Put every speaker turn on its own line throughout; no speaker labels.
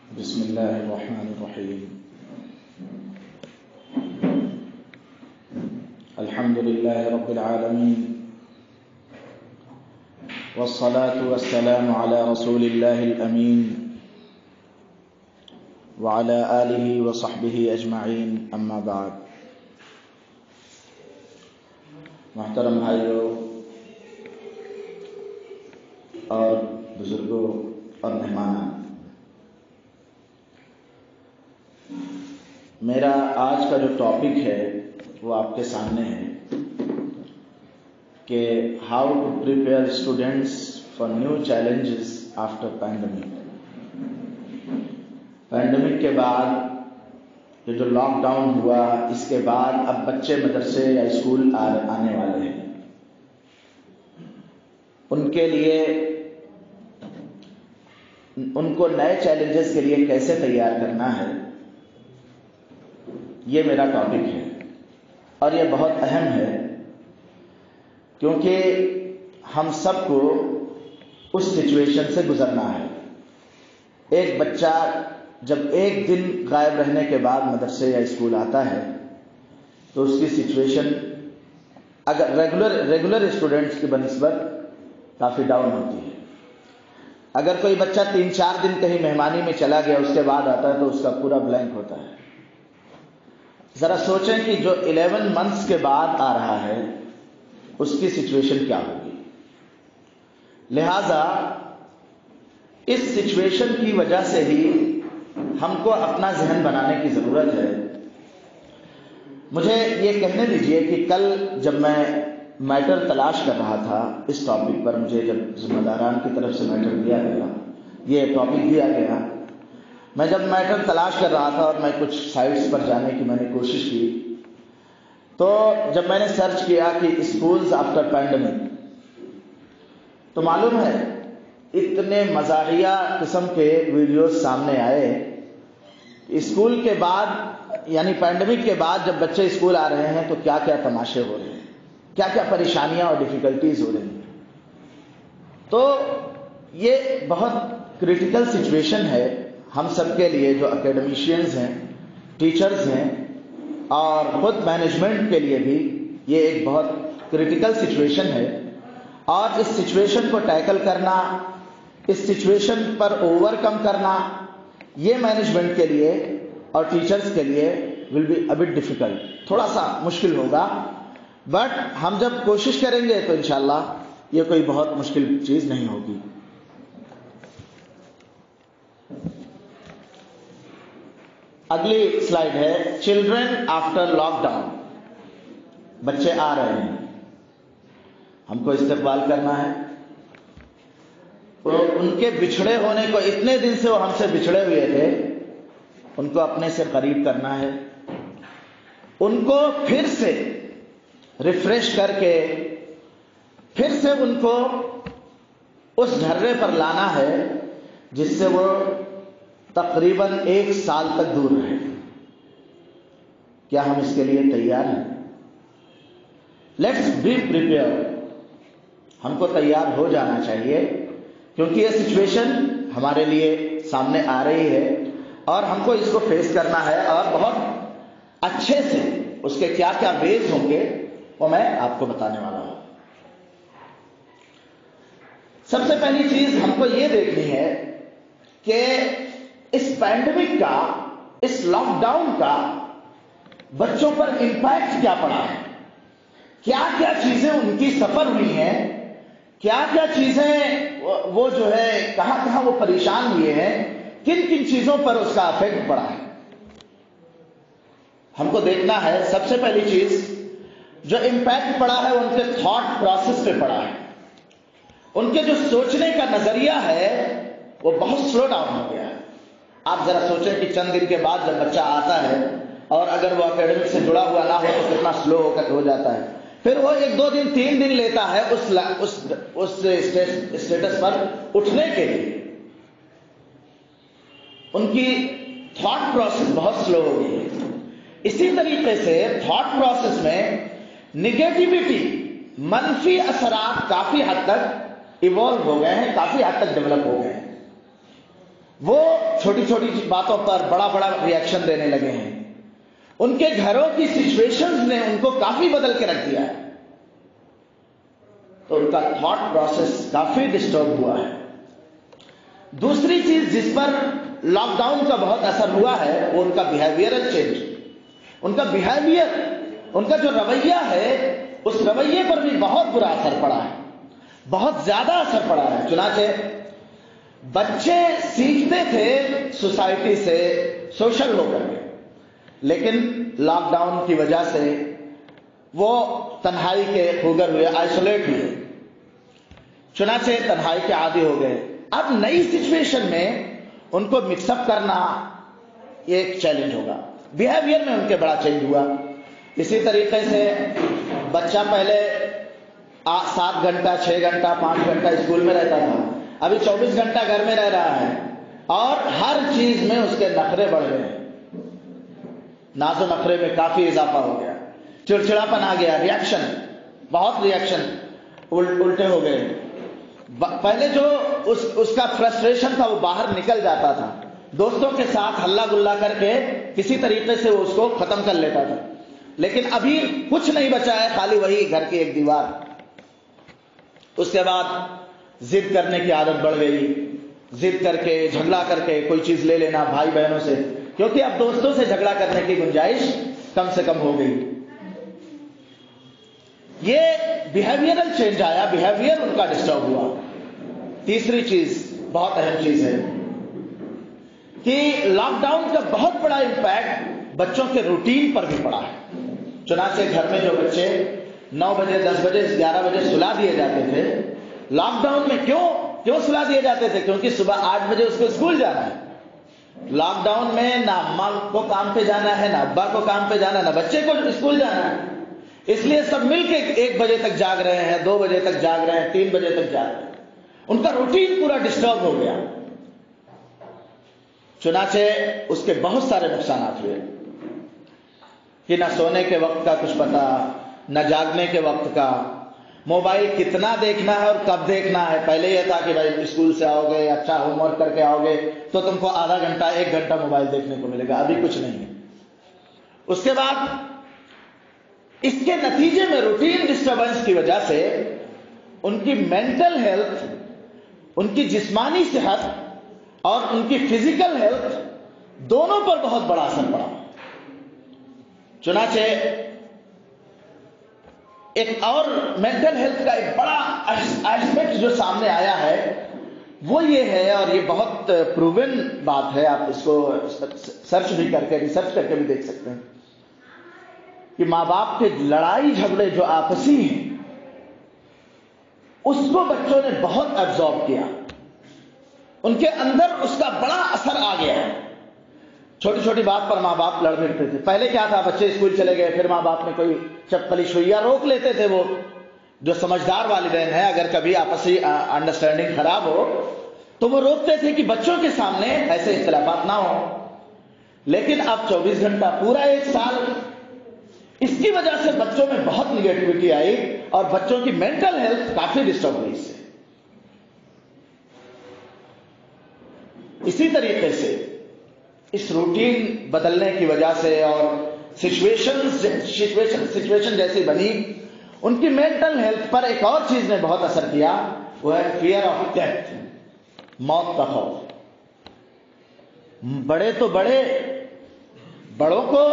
بسم اللہ الرحمن الرحیم الحمد للہ رب العالمین والصلاة والسلام علی رسول اللہ الامین وعلی آلہ وصحبہ اجمعین اما بعد۔ محترم بھائیوں اور بزرگوں اور مہمانان، میرا آج کا جو ٹاپک ہے وہ آپ کے سامنے ہے کہ how to prepare students for new challenges after pandemic کے بعد یہ جو لاک ڈاؤن ہوا، اس کے بعد اب بچے مدرسے یا اسکول آنے والے ہیں، ان کے لیے ان کو نئے چیلنجز کے لیے کیسے تیار کرنا ہے، یہ میرا ٹاپک ہے اور یہ بہت اہم ہے، کیونکہ ہم سب کو اس سچویشن سے گزرنا ہے۔ ایک بچہ جب ایک دن غائب رہنے کے بعد مدرسے یا اسکول آتا ہے تو اس کی سچویشن اگر ریگولر اسٹوڈنٹس کی بنسبت کافی ڈاؤن ہوتی ہے۔ اگر کوئی بچہ 3-4 دن کہیں مہمانی میں چلا گیا، اس کے بعد آتا ہے تو اس کا پورا بلینک ہوتا ہے۔ ذرا سوچیں کہ جو 11 منتھس کے بعد آ رہا ہے اس کی سچویشن کیا ہوگی۔ لہذا اس سچویشن کی وجہ سے ہی ہم کو اپنا ذہن بنانے کی ضرورت ہے۔ مجھے یہ کہنے دیجئے کہ کل جب میں میٹر تلاش کر رہا تھا اس ٹاپک پر، مجھے جب ذمہ داران کی طرف سے میٹر دیا گیا، یہ ٹاپک دیا گیا، میں جب میٹر تلاش کر رہا تھا اور میں کچھ سائٹس پر جانے کی میں نے کوشش کی، تو جب میں نے سرچ کیا کہ اسکولز آفٹر پینڈیمک، تو معلوم ہے اتنے مزاحیہ قسم کے ویڈیوز سامنے آئے۔ اسکول کے بعد یعنی پینڈیمک کے بعد جب بچے اسکول آ رہے ہیں تو کیا کیا تماشے ہو رہے ہیں، کیا کیا پریشانیاں اور ڈیفیکلٹیز ہو رہی ہیں۔ تو یہ بہت کریٹیکل سچویشن ہے ہم سب کے لیے، جو اکیڈمیشینز ہیں، ٹیچرز ہیں اور خود مینجمنٹ کے لیے بھی یہ ایک بہت کریٹیکل سچویشن ہے، اور اس سچویشن کو ٹیکل کرنا، اس سچویشن پر اوور کم کرنا، یہ مینجمنٹ کے لیے اور ٹیچرز کے لیے will be a bit difficult, تھوڑا سا مشکل ہوگا، بٹ ہم جب کوشش کریں گے تو انشاءاللہ یہ کوئی بہت مشکل چیز نہیں ہوگی۔ اگلی سلائیڈ ہے چلڈرن آفٹر لاک ڈاؤن۔ بچے آ رہے ہیں، ہم کو استقبال کرنا ہے، ان کے بچھڑے ہونے کو، اتنے دن سے وہ ہم سے بچھڑے ہوئے تھے، ان کو اپنے سے قریب کرنا ہے، ان کو پھر سے ریفریش کر کے پھر سے ان کو اس ڈھرے پر لانا ہے جس سے وہ تقریباً 1 سال تک دور رہے۔ کیا ہم اس کے لیے تیار ہیں؟ Let's be prepare. ہم کو تیار ہو جانا چاہیے، کیونکہ یہ سچویشن ہمارے لیے سامنے آ رہی ہے اور ہم کو اس کو فیس کرنا ہے، اور بہت اچھے سے اس کے کیا کیا ویز ہوں گے وہ میں آپ کو بتانے والا ہوں۔ سب سے پہلی چیز ہم کو یہ دیکھنی ہے کہ اس پینڈیمک کا، اس لاک ڈاؤن کا بچوں پر امپیکٹ کیا پڑا ہے، کیا کیا چیزیں ان کی سفر ہوئی ہیں، کیا کیا چیزیں وہ جو ہے کہاں کہاں وہ پریشان ہوئے ہیں، کن کن چیزوں پر اس کا افیکٹ پڑا ہے۔ ہم کو دیکھنا ہے سب سے پہلی چیز جو امپیکٹ پڑا ہے وہ ان کے تھاٹ پروسیس پہ پڑا ہے۔ ان کے جو سوچنے کا نظریہ ہے وہ بہت سلو ڈاؤن ہو گیا ہے۔ آپ ذرا سوچیں کہ چند دن کے بعد جب بچہ آتا ہے اور اگر وہ اکیڈمک سے جڑا ہوا نہ ہو تو کتنا سلو ہو جاتا ہے، پھر وہ 1-2 دن 3 دن لیتا ہے اس اسٹیٹس پر اٹھنے کے لیے۔ ان کی تھاٹ پروسیس بہت سلو ہو گئی ہے۔ اسی طریقے سے تھاٹ پروسیس میں نگیٹیوٹی، منفی اثرات کافی حد تک ایوالو ہو گئے ہیں، کافی حد تک ڈیولپ ہو گئے ہیں۔ وہ چھوٹی چھوٹی باتوں پر بڑا بڑا ریئیکشن دینے لگے ہیں. ان کے گھروں کی سچویشنز نے ان کو کافی بدل کے رکھ دیا ہے. تو ان کا تھاٹ پروسیس کافی ڈسٹرب ہوا ہے. دوسری چیز جس پر لاک ڈاؤن کا بہت اثر ہوا ہے وہ ان کا بیہیویئرل چینج. ان کا بیہیویئر، ان کا جو رویہ ہے اس رویے پر بھی بہت برا اثر پڑا ہے، بہت زیادہ اثر پڑا ہے. چنانچہ بچے سیکھتے تھے سوسائٹی سے سوشل ہو کر کے، لیکن لاک ڈاؤن کی وجہ سے وہ تنہائی کے خوگر ہوئے، آئسولیٹ ہوئے، چنانچہ تنہائی کے عادی ہو گئے. اب نئی سچویشن میں ان کو مکس اپ کرنا یہ ایک چیلنج ہوگا. بیہیویئر میں ان کے بڑا چینج ہوا. اسی طریقے سے بچہ پہلے 7 گھنٹہ 6 گھنٹہ 5 گھنٹہ اسکول میں رہتا تھا، ابھی 24 گھنٹہ گھر میں رہ رہا ہے، اور ہر چیز میں اس کے نخرے بڑھ گئے. ناز و نخرے میں کافی اضافہ ہو گیا، چڑچڑاپن آ گیا، ریئیکشن، بہت ریئیکشن الٹے ہو گئے. پہلے جو اس کا فرسٹریشن تھا وہ باہر نکل جاتا تھا، دوستوں کے ساتھ ہلا گلا کر کے کسی طریقے سے وہ اس کو ختم کر لیتا تھا. لیکن ابھی کچھ نہیں بچا ہے، خالی وہی گھر کی ایک دیوار. اس کے بعد ضد کرنے کی عادت بڑھ گئی، ضد کر کے جھگڑا کر کے کوئی چیز لے لینا بھائی بہنوں سے، کیونکہ اب دوستوں سے جھگڑا کرنے کی گنجائش کم سے کم ہو گئی. یہ بیہیویئرل چینج آیا، بیہیویئر ان کا ڈسٹرب ہوا. تیسری چیز بہت اہم چیز ہے کہ لاک ڈاؤن کا بہت بڑا امپیکٹ بچوں کے روٹین پر بھی پڑا ہے. چنانچہ گھر میں جو بچے 9 بجے 10 بجے 11 بجے سلا دیے جاتے تھے، لاک ڈاؤن میں کیوں سلا دیے جاتے تھے؟ کیونکہ صبح 8 بجے اس کو اسکول جانا ہے. لاک ڈاؤن میں نہ اماں کو کام پہ جانا ہے، نہ ابا کو کام پہ جانا ہے، نہ بچے کو اسکول جانا ہے. اس لیے سب مل کے 1 بجے تک جاگ رہے ہیں، 2 بجے تک جاگ رہے ہیں، 3 بجے تک جاگ رہے ہیں. ان کا روٹین پورا ڈسٹرب ہو گیا. چنانچہ اس کے بہت سارے نقصانات ہوئے کہ نہ سونے کے وقت کا کچھ پتا، نہ جاگنے کے وقت کا، موبائل کتنا دیکھنا ہے اور کب دیکھنا ہے. پہلے یہ تھا کہ بھائی اسکول سے آؤ گے، اچھا ہوم ورک کر کے آؤ گے تو تم کو آدھا گھنٹہ 1 گھنٹہ موبائل دیکھنے کو ملے گا. ابھی کچھ نہیں ہے. اس کے بعد اس کے نتیجے میں روٹین ڈسٹربنس کی وجہ سے ان کی مینٹل ہیلتھ، ان کی جسمانی صحت اور ان کی فزیکل ہیلتھ دونوں پر بہت بڑا اثر پڑا. چنانچہ ایک اور مینٹل ہیلتھ کا ایک بڑا ایسپیکٹ جو سامنے آیا ہے وہ یہ ہے، اور یہ بہت پروون بات ہے، آپ اس کو سرچ بھی کر کے ریسرچ کر کے بھی دیکھ سکتے ہیں، کہ ماں باپ کے لڑائی جھگڑے جو آپسی ہیں اس کو بچوں نے بہت ایبزارب کیا. ان کے اندر اس کا بڑا اثر آ گیا. چھوٹی چھوٹی بات پر ماں باپ لڑ بھڑتے تھے. پہلے کیا تھا، بچے اسکول چلے گئے، پھر ماں باپ نے کوئی چپلی شوئیا روک لیتے تھے. وہ جو سمجھدار والدین ہیں، اگر کبھی آپسی انڈرسٹینڈنگ خراب ہو تو وہ روکتے تھے کہ بچوں کے سامنے ایسے اختلافات نہ ہوں. لیکن اب 24 گھنٹہ پورا 1 سال، اس کی وجہ سے بچوں میں بہت نگیٹیوٹی آئی اور بچوں کی مینٹل ہیلتھ کافی ڈسٹرب ہوئی اس سے. اسی طریقے سے اس روٹین بدلنے کی وجہ سے اور سچویشن جیسی بنی، ان کی مینٹل ہیلتھ پر ایک اور چیز نے بہت اثر کیا، وہ ہے فیئر آف ڈیتھ، موت کا خوف. بڑے تو بڑوں کو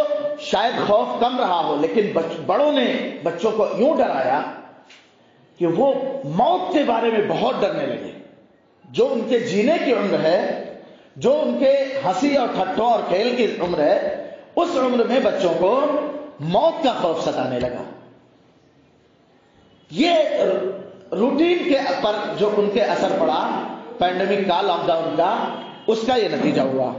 شاید خوف کم رہا ہو، لیکن بڑوں نے بچوں کو یوں ڈرایا کہ وہ موت کے بارے میں بہت ڈرنے لگے. جو ان کے جینے کی عمر ہے، جو ان کے ہنسی اور ٹھٹھوں اور کھیل کی عمر ہے، اس عمر میں بچوں کو موت کا خوف ستانے لگا. یہ روٹین کے پر جو ان کے اثر پڑا پینڈیمک کا، لاک ڈاؤن کا، اس کا یہ نتیجہ ہوا.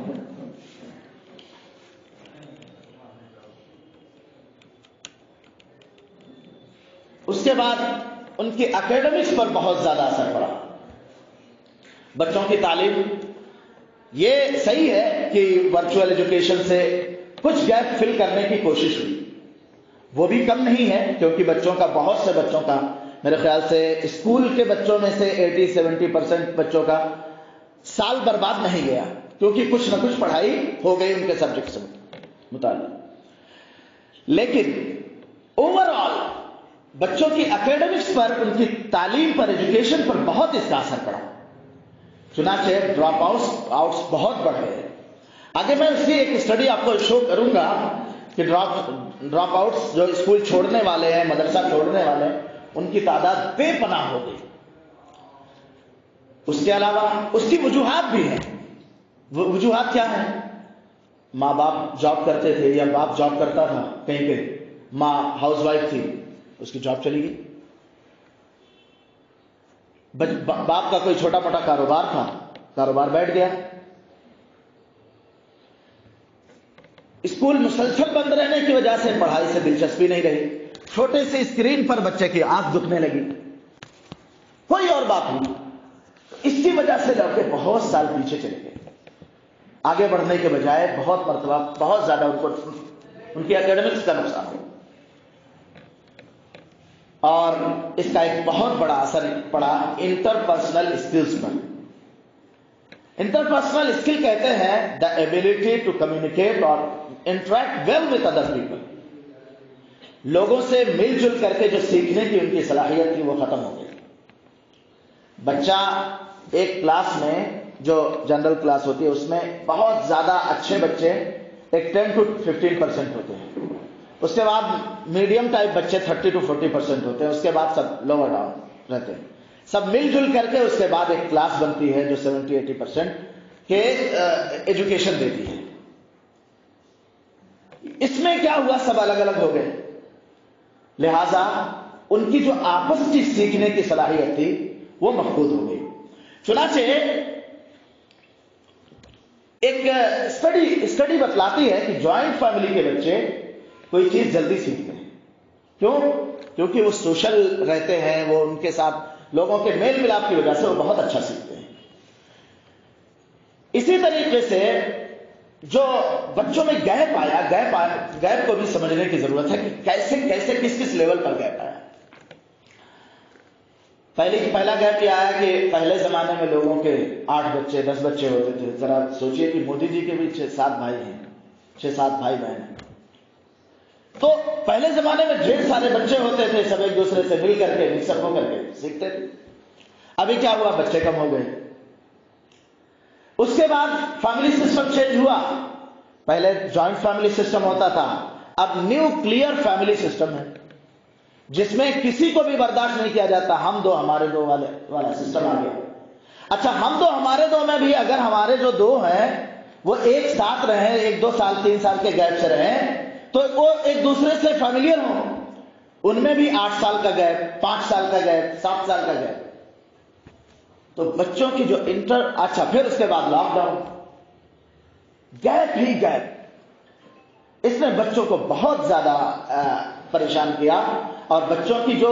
اس کے بعد ان کی اکیڈمکس پر بہت زیادہ اثر پڑا. بچوں کی تعلیم، یہ صحیح ہے کہ ورچوئل ایجوکیشن سے کچھ گیپ فل کرنے کی کوشش ہوئی، وہ بھی کم نہیں ہے، کیونکہ بچوں کا، بہت سے بچوں کا، میرے خیال سے اسکول کے بچوں میں سے 80-70% بچوں کا سال برباد نہیں گیا، کیونکہ کچھ نہ کچھ پڑھائی ہو گئی ان کے سبجیکٹ سے متعلق۔ لیکن اوور آل بچوں کی اکیڈمکس پر، ان کی تعلیم پر، ایجوکیشن پر بہت اس کا اثر پڑا، چنانچہ ڈراپ آؤٹس بہت بڑھ گئے۔ آگے میں اس کی ایک اسٹڈی آپ کو شو کروں گا کہ ڈراپ آؤٹس جو اسکول چھوڑنے والے ہیں، مدرسہ چھوڑنے والے ہیں، ان کی تعداد بے پناہ ہو گئی۔ اس کے علاوہ اس کی وجوہات بھی ہیں۔ وجوہات کیا ہیں؟ ماں باپ جاب کرتے تھے یا باپ جاب کرتا تھا کہیں پہ، ماں ہاؤس وائف تھی، اس کی جاب چلی گئی۔ باپ کا کوئی چھوٹا موٹا کاروبار تھا، کاروبار بیٹھ گیا۔ اسکول مسلسل بند رہنے کی وجہ سے پڑھائی سے دلچسپی نہیں رہی، چھوٹے سے اسکرین پر بچے کی آنکھ دکھنے لگی، کوئی اور بات نہیں۔ اس کی وجہ سے لڑکے بہت سال پیچھے چلے گئے، آگے بڑھنے کے بجائے بہت مرتبہ بہت زیادہ ان کی اکیڈمکس کا نقصان ہو، اور اس کا ایک بہت بڑا اثر پڑا انٹرپرسنل اسکلز پر۔ انٹرپرسنل اسکل کہتے ہیں دا ایبلٹی ٹو کمیونیکیٹ اور interact well with other people, لوگوں سے مل جل کر کے جو سیکھنے کی ان کی صلاحیت تھی وہ ختم ہو گئی۔ بچہ ایک کلاس میں، جو جنرل کلاس ہوتی ہے، اس میں بہت زیادہ اچھے بچے ایک 10 to 15% ہوتے ہیں، اس کے بعد میڈیم ٹائپ بچے 30 to 40% ہوتے ہیں، اس کے بعد سب لوور ڈاؤن رہتے ہیں، سب مل جل کر کے اس کے بعد ایک کلاس بنتی ہے جو 70-80% کے ایجوکیشن دیتی ہے۔ اس میں کیا ہوا؟ سب الگ الگ ہو گئے، لہذا ان کی جو آپس کی سیکھنے کی صلاحیت تھی وہ مفقود ہو گئی۔ چنانچہ ایک اسٹڈی بتلاتی ہے کہ جوائنٹ فیملی کے بچے کوئی چیز جلدی سیکھتے ہیں۔ کیوں؟ کیونکہ وہ سوشل رہتے ہیں، وہ ان کے ساتھ لوگوں کے میل ملاپ کی وجہ سے وہ بہت اچھا سیکھتے ہیں۔ اسی طریقے سے جو بچوں میں گیپ آیا، گیپ کو بھی سمجھنے کی ضرورت ہے کہ کیسے کس لیول پر گیپ آیا۔ پہلا گیپ یہ آیا کہ پہلے زمانے میں لوگوں کے 8 بچے 10 بچے ہوتے تھے۔ ذرا سوچئے کہ مودی جی کے بھی 6-7 بھائی ہیں، 6-7 بھائی بہن ہیں، تو پہلے زمانے میں ڈھیر سارے بچے ہوتے تھے، سب ایک دوسرے سے مل کر کے مکس اپ ہو کر کے سیکھتے تھے۔ ابھی کیا ہوا؟ بچے کم ہو گئے۔ اس کے بعد فیملی سسٹم چینج ہوا، پہلے جوائنٹ فیملی سسٹم ہوتا تھا، اب نیوکلیئر فیملی سسٹم ہے، جس میں کسی کو بھی برداشت نہیں کیا جاتا، ہم دو ہمارے دو والا سسٹم آ گیا۔ اچھا، ہم دو ہمارے دو میں بھی اگر ہمارے جو دو ہیں وہ ایک ساتھ رہیں، 1-2 سال 3 سال کے گیپ سے رہیں، تو وہ ایک دوسرے سے فیملیئر ہوں، ان میں بھی 8 سال کا گیپ، 5 سال کا گیپ، 7 سال کا گیپ، تو بچوں کی جو اچھا، پھر اس کے بعد لاک ڈاؤن، گیپ ہی گیپ، اس نے بچوں کو بہت زیادہ پریشان کیا، اور بچوں کی جو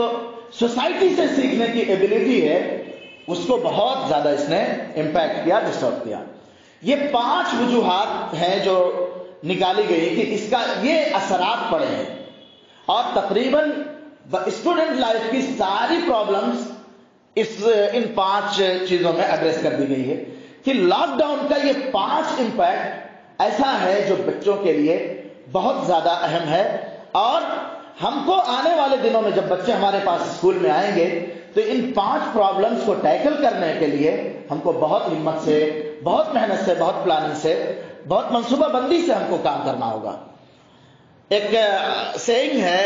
سوسائٹی سے سیکھنے کی ایبلٹی ہے اس کو بہت زیادہ اس نے امپیکٹ کیا، ڈسٹرب کیا۔ یہ 5 وجوہات ہیں جو نکالی گئی کہ اس کا یہ اثرات پڑے ہیں، اور تقریباً اسٹوڈنٹ لائف کی ساری پرابلمز ان 5 چیزوں میں ایڈریس کر دی گئی ہے کہ لاک ڈاؤن کا یہ 5 امپیکٹ ایسا ہے جو بچوں کے لیے بہت زیادہ اہم ہے، اور ہم کو آنے والے دنوں میں جب بچے ہمارے پاس اسکول میں آئیں گے تو ان 5 پرابلمز کو ٹیکل کرنے کے لیے ہم کو بہت ہمت سے، بہت محنت سے، بہت پلاننگ سے، بہت منصوبہ بندی سے ہم کو کام کرنا ہوگا۔ ایک سیئنگ ہے،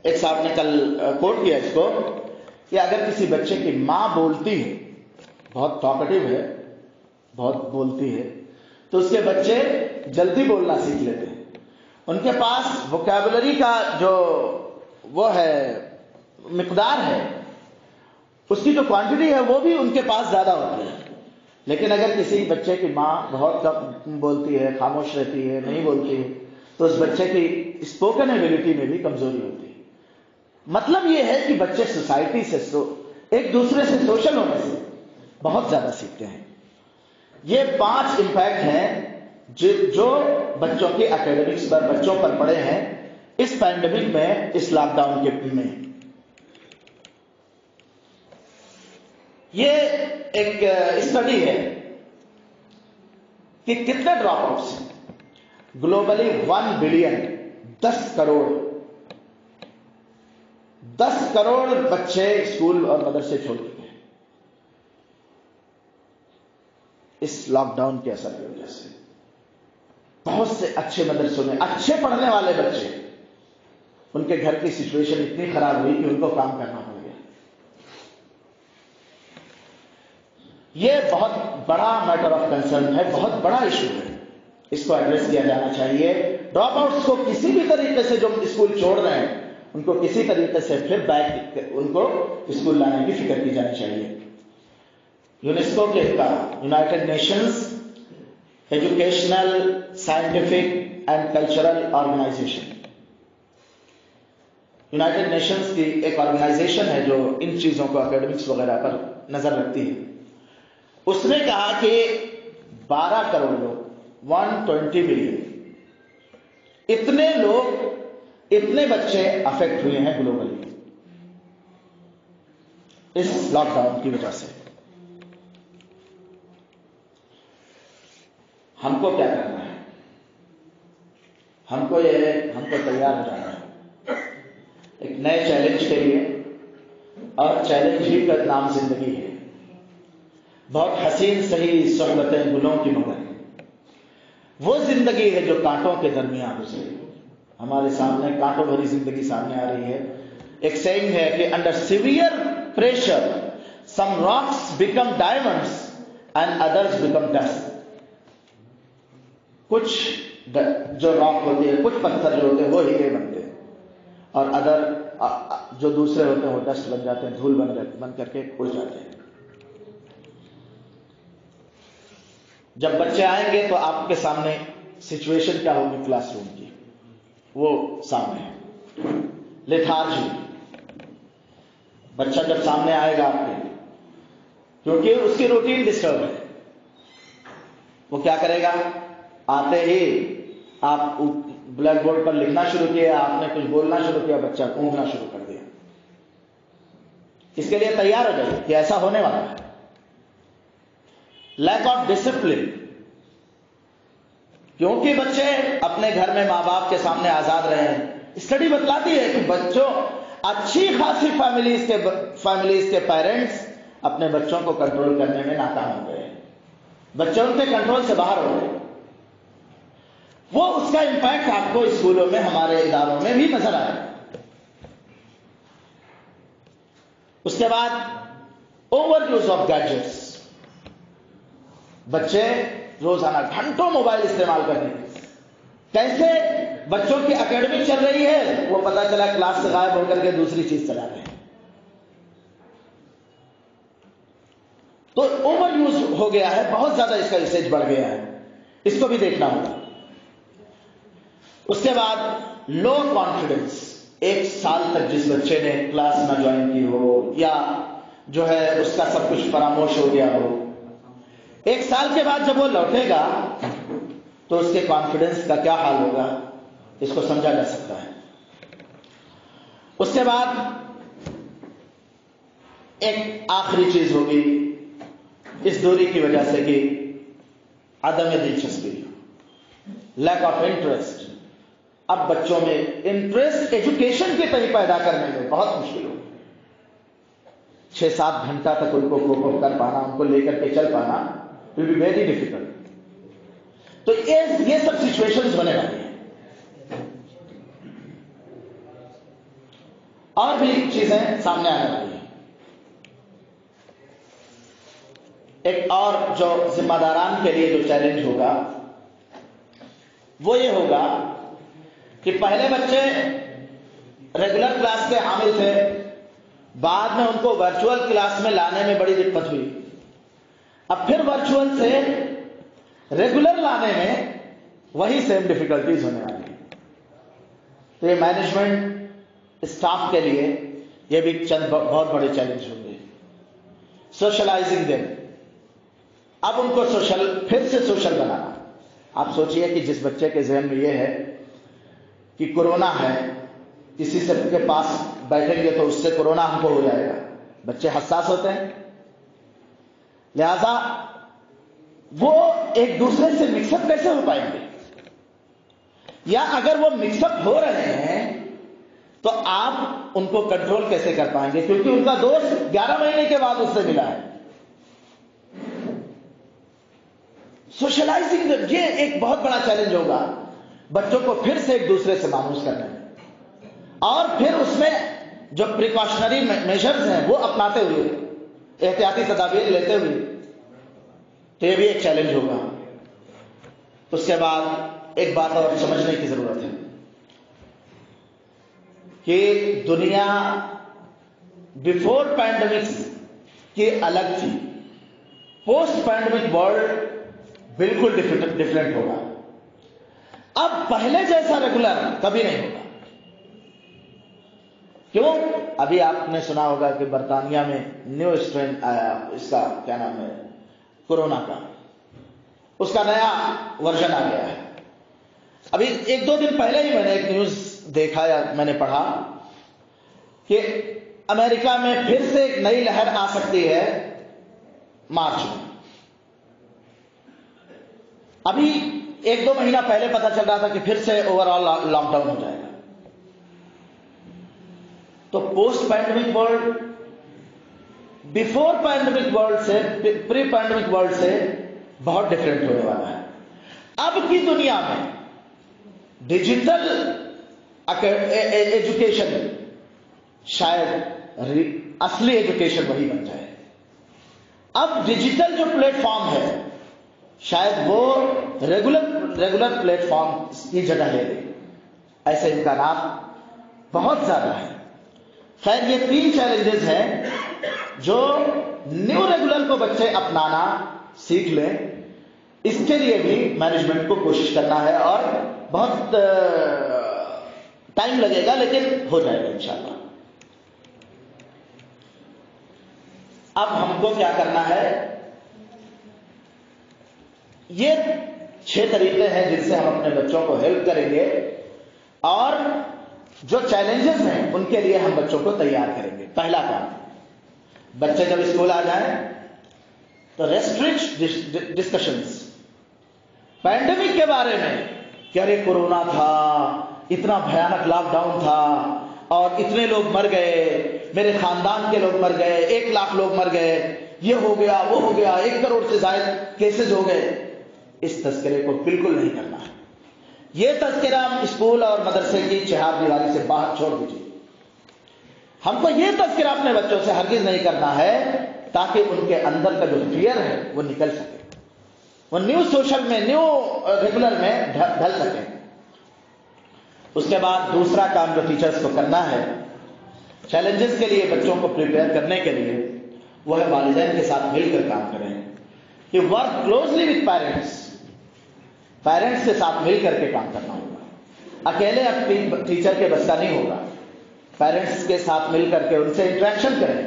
ایک صاحب نے کل کوٹ کیا اس کو، کہ اگر کسی بچے کی ماں بولتی ہے، بہت ٹاکٹیو ہے، بہت بولتی ہے، تو اس کے بچے جلدی بولنا سیکھ لیتے ہیں، ان کے پاس ووکیبلری کا جو وہ ہے مقدار ہے، اس کی جو کوانٹٹی ہے وہ بھی ان کے پاس زیادہ ہوتی ہے۔ لیکن اگر کسی بچے کی ماں بہت کم بولتی ہے، خاموش رہتی ہے، نہیں بولتی ہے، تو اس بچے کی اسپوکن ایبلٹی میں بھی کمزوری ہوتی ہے۔ مطلب یہ ہے کہ بچے سوسائٹی سے، ایک دوسرے سے سوشل ہونے سے بہت زیادہ سیکھتے ہیں۔ یہ 5 امپیکٹ ہیں جو بچوں کی اکیڈمکس پر، بچوں پر پڑے ہیں اس پینڈیمک میں، اس لاک ڈاؤن کے میں۔ یہ ایک اسٹڈی ہے کہ کتنے ڈراپ آؤٹس ہیں. گلوبلی 1 بلین 10 کروڑ بچے اسکول اور مدرسے چھوڑ چکے ہیں اس لاک ڈاؤن کے اثر کی وجہ سے. بہت سے اچھے مدرسوں میں اچھے پڑھنے والے بچے، ان کے گھر کی سچویشن اتنی خراب ہوئی کہ ان کو کام کرنا پڑ گیا. یہ بہت بڑا میٹر آف کنسرن ہے، بہت بڑا ایشو ہے. اس کو ایڈریس کیا جانا چاہیے. ڈراپ آؤٹس کو کسی بھی طریقے سے جو اسکول چھوڑ رہے ہیں ان کو کسی طریقے سے پھر بیک ان کو اسکول لانے کی فکر کی جانی چاہیے. یونیسکو کے United Nations Educational Scientific and Cultural Organization, United Nations کی ایک آرگنائزیشن ہے جو ان چیزوں کو اکیڈمکس وغیرہ پر نظر رکھتی ہے. اس نے کہا کہ 12 کروڑ لوگ 120 ملین اتنے لوگ، اتنے بچے افیکٹ ہوئے ہیں گلوبلی اس لاک ڈاؤن کی وجہ سے. ہم کو کیا کرنا ہے؟ ہم کو تیار ہو جانا ہے ایک نئے چیلنج کے لیے. اور چیلنج ہی کا نام زندگی ہے. بہت حسین صحیح صحبتیں گلوں کی مگر وہ زندگی ہے جو کانٹوں کے درمیان گزرے. ہمارے سامنے کانٹوں بھری زندگی سامنے آ رہی ہے. ایک سیئنگ ہے کہ under severe pressure some rocks become diamonds and others become dust. کچھ جو راک ہوتے ہیں، کچھ پتھر جو ہوتے ہیں وہ ہیرے بنتے ہیں، اور ادر جو دوسرے ہوتے ہیں وہ ڈسٹ بن جاتے ہیں، دھول بن کر کے اڑ جاتے ہیں. جب بچے آئیں گے تو آپ کے سامنے سچویشن کیا ہوگی کلاس روم کی، وہ سامنے ہے. لیتھارجی، بچہ جب سامنے آئے گا آپ کے، کیونکہ اس کی روٹین ڈسٹرب ہے، وہ کیا کرے گا؟ آتے ہی آپ بلیک بورڈ پر لکھنا شروع کیا، آپ نے کچھ بولنا شروع کیا، بچہ اونگنا شروع کر دیا. اس کے لیے تیار ہو جائیے کہ ایسا ہونے والا ہے. لیک آف ڈسپلن، کیونکہ بچے اپنے گھر میں ماں باپ کے سامنے آزاد رہے ہیں. اسٹڈی بتلاتی ہے کہ بچوں، اچھی خاصی فیملیز کے پیرنٹس اپنے بچوں کو کنٹرول کرنے میں ناکام ہو گئے. بچے ان کے کنٹرول سے باہر ہو گئے. وہ اس کا امپیکٹ آپ کو اسکولوں میں، ہمارے اداروں میں بھی نظر آئے. اس کے بعد اوور یوز آف گیجٹس. بچے روزانہ گھنٹوں موبائل استعمال کرتے ہیں. کیسے بچوں کی اکیڈمک چل رہی ہے وہ پتا چلا کلاس سے غائب ہو کر کے دوسری چیز چلا رہے ہیں. تو اوور یوز ہو گیا ہے، بہت زیادہ اس کا یوسیج بڑھ گیا ہے. اس کو بھی دیکھنا ہوگا. اس کے بعد لو کانفیڈنس. 1 سال تک جس بچے نے کلاس نہ جوائن کی ہو یا جو ہے اس کا سب کچھ فراموش ہو گیا ہو، 1 سال کے بعد جب وہ لوٹے گا تو اس کے کانفیڈنس کا کیا حال ہوگا، اس کو سمجھا جا سکتا ہے. اس کے بعد ایک آخری چیز ہوگی اس دوری کی وجہ سے کہ عدم دلچسپی، لیک آف انٹرسٹ. اب بچوں میں انٹرسٹ ایجوکیشن کے تئیں پیدا کرنے میں بہت مشکل ہوگی. 6-7 گھنٹہ تک ان کو کوپ اپ کر پانا، ان کو لے کر کے چل پانا will be very difficult. تو یہ سب سچویشنز بنے والی ہیں. اور بھی چیزیں سامنے آنے والی ہیں. ایک اور جو ذمہ داران کے لیے جو چیلنج ہوگا وہ یہ ہوگا کہ پہلے بچے ریگولر کلاس کے حامل تھے، بعد میں ان کو ورچوئل کلاس میں لانے میں بڑی دقت ہوئی. اب پھر ورچوئل سے ریگولر لانے میں وہی سیم ڈیفیکلٹیز ہونے والی ہیں. تو یہ مینجمنٹ اسٹاف کے لیے یہ بھی چند بہت بڑے چیلنج ہوں گے. Socialising them. اب ان کو پھر سے سوشل بنانا. آپ سوچئے کہ جس بچے کے ذہن میں یہ ہے کہ کورونا ہے، کسی سے کے پاس بیٹھیں گے تو اس سے کورونا ہم کو ہو جائے گا. بچے حساس ہوتے ہیں، لہذا وہ ایک دوسرے سے مکس اپ کیسے ہو پائیں گے؟ یا اگر وہ مکس اپ ہو رہے ہیں تو آپ ان کو کنٹرول کیسے کر پائیں گے؟ کیونکہ ان کا دوست 11 مہینے کے بعد اس سے ملا ہے. سوشلائزنگ یہ ایک بہت بڑا چیلنج ہوگا بچوں کو پھر سے ایک دوسرے سے مانوس کرنے میں، اور پھر اس میں جو پریکاشنری میجرز ہیں وہ اپناتے ہوئے، احتیاطی تدابیر لیتے ہوئے، تو یہ بھی ایک چیلنج ہوگا. اس کے بعد ایک بات اور سمجھنے کی ضرورت ہے کہ دنیا بیفور پینڈمکس کی الگ تھی، پوسٹ پینڈمک ورلڈ بالکل ڈفرینٹ ہوگا. اب پہلے جیسا ریگولر کبھی نہیں ہوگا. کیوں؟ ابھی آپ نے سنا ہوگا کہ برطانیہ میں نیو اسٹرین آیا، اس کا کیا نام ہے، کورونا کا، اس کا نیا ورژن آ گیا ہے. ابھی 1-2 دن پہلے ہی میں نے ایک نیوز دیکھا یا میں نے پڑھا کہ امریکہ میں پھر سے ایک نئی لہر آ سکتی ہے مارچ میں. ابھی 1-2 مہینہ پہلے پتا چل رہا تھا کہ پھر سے اوور آل لاک ڈاؤن ہو جائے گا. تو post pandemic world before pandemic world سے، پری پینڈمک ورلڈ سے بہت ڈفرینٹ ہونے والا ہے. اب کی دنیا میں ڈیجیٹل ایجوکیشن شاید اصلی ایجوکیشن وہی بن جائے. اب ڈیجیٹل جو پلیٹ فارم ہے شاید وہ ریگولر پلیٹ فارم کی جگہ لے لے. ایسے امکانات بہت زیادہ ہیں. خیر، یہ 3 چیلنجز ہیں جو نیو ریگولر کو بچے اپنانا سیکھ لیں. اس کے لیے بھی مینجمنٹ کو کوشش کرنا ہے اور بہت ٹائم لگے گا، لیکن ہو جائے گا انشاءاللہ. اب ہم کو کیا کرنا ہے؟ یہ 6 طریقے ہیں جن سے ہم اپنے بچوں کو ہیلپ کریں گے، اور جو چیلنجز ہیں ان کے لیے ہم بچوں کو تیار کریں گے. پہلا کام، بچے جب اسکول آ جائیں تو ریسٹرکٹ ڈسکشنز پینڈیمک کے بارے میں کہ ارے کورونا تھا، اتنا بھیانک لاک ڈاؤن تھا اور اتنے لوگ مر گئے، میرے خاندان کے لوگ مر گئے، 1 لاکھ لوگ مر گئے، یہ ہو گیا وہ ہو گیا، 1 کروڑ سے زائد کیسز ہو گئے. اس تذکرے کو بالکل نہیں کرنا ہے. یہ تذکرہ اسکول اور مدرسے کی چہار دیواری سے باہر چھوڑ دیجیے. ہم کو یہ تذکرہ اپنے بچوں سے ہرگز نہیں کرنا ہے تاکہ ان کے اندر کا جو فیئر ہے وہ نکل سکے، وہ نیو سوشل میں، نیو ریگولر میں ڈھل سکے. اس کے بعد دوسرا کام جو ٹیچرز کو کرنا ہے چیلنجز کے لیے بچوں کو پریپیئر کرنے کے لیے، وہ ہے والدین کے ساتھ مل کر کام کریں. کہ ورک کلوزلی وتھ پیرنٹس کے ساتھ مل کر کے کام کرنا ہوگا. اکیلے اپنی ٹیچر کے بس کا نہیں ہوگا. پیرنٹس کے ساتھ مل کر کے ان سے انٹریکشن کریں.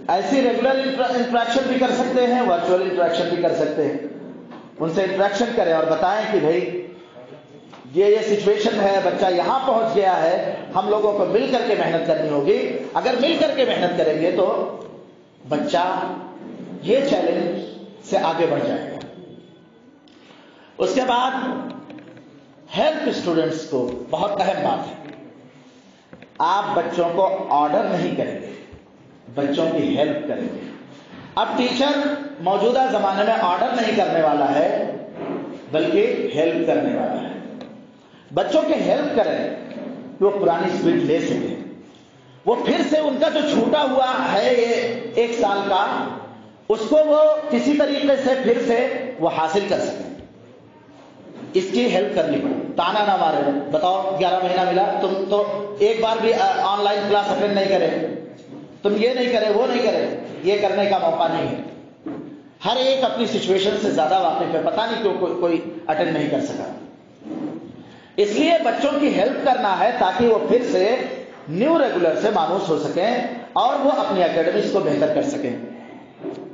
ایسی ریگولر انٹریکشن بھی کر سکتے ہیں، ورچوئل انٹریکشن بھی کر سکتے ہیں. ان سے انٹریکشن کریں اور بتائیں کہ بھائی یہ سچویشن ہے، بچہ یہاں پہنچ گیا ہے، ہم لوگوں کو مل کر کے محنت کرنی ہوگی. اگر مل کر کے محنت کریں گے تو بچہ یہ چیلنج سے آگے بڑھ جائے گا. اس کے بعد ہیلپ اسٹوڈنٹس کو، بہت اہم بات ہے. آپ بچوں کو آرڈر نہیں کریں گے، بچوں کی ہیلپ کریں گے. اب ٹیچر موجودہ زمانے میں آرڈر نہیں کرنے والا ہے بلکہ ہیلپ کرنے والا ہے. بچوں کے ہیلپ کریں کہ وہ پرانی اسپیڈ لے سکیں، وہ پھر سے ان کا جو چھوٹا ہوا ہے یہ 1 سال کا، اس کو وہ کسی طریقے سے پھر سے وہ حاصل کر سکیں. اس کی ہیلپ کرنی پڑے. تانا نہ مارے، بتاؤ 11 مہینہ ملا، تم تو ایک بار بھی آن لائن کلاس اٹینڈ نہیں کرے، تم یہ نہیں کرے وہ نہیں کرے. یہ کرنے کا موقع نہیں ہے. ہر ایک اپنی سچویشن سے زیادہ واقف ہے، پتہ نہیں کیوں کوئی اٹینڈ نہیں کر سکا. اس لیے بچوں کی ہیلپ کرنا ہے تاکہ وہ پھر سے نیو ریگولر سے مانوس ہو سکیں اور وہ اپنی اکیڈمیز کو بہتر کر سکیں.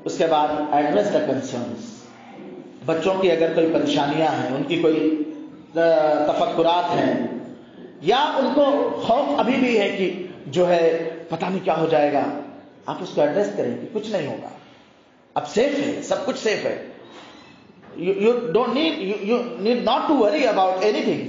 اس کے بعد ایڈریس دا کنسرنز. بچوں کی اگر کوئی پریشانیاں ہیں، ان کی کوئی تفکرات ہیں، یا ان کو خوف ابھی بھی ہے کہ جو ہے پتہ نہیں کیا ہو جائے گا، آپ اس کو ایڈریس کریں کہ کچھ نہیں ہوگا، اب سیف ہے، سب کچھ سیف ہے. You don't need, you need not to worry about anything.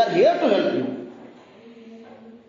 are here to help you.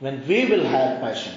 when we will have passion.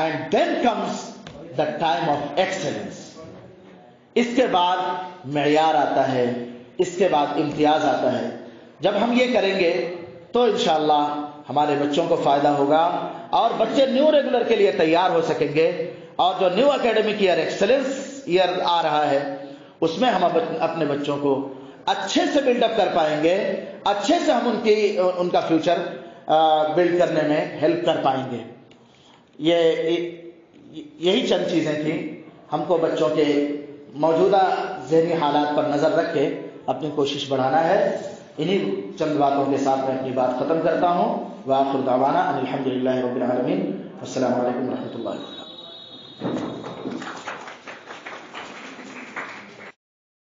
and then comes the time of excellence. اس کے بعد معیار آتا ہے, اس کے بعد امتیاز آتا ہے. جب ہم یہ کریں گے تو انشاءاللہ ہمارے بچوں کو فائدہ ہوگا اور بچے نیو ریگولر کے لیے تیار ہو سکیں گے. اور جو new academic year excellence year آ رہا ہے اس میں ہم اپنے بچوں کو اچھے سے بلڈ اپ کر پائیں گے, اچھے سے ہم ان کا فیوچر بلڈ کرنے میں ہیلپ کر پائیں گے. یہی چند چیزیں تھیں. ہم کو بچوں کے موجودہ ذہنی حالات پر نظر رکھ کے اپنی کوشش بڑھانا ہے. انہی چند باتوں کے ساتھ میں اپنی بات ختم کرتا ہوں. وآخر دعوانا ان الحمد للہ رب العالمین. السلام علیکم ورحمۃ اللہ.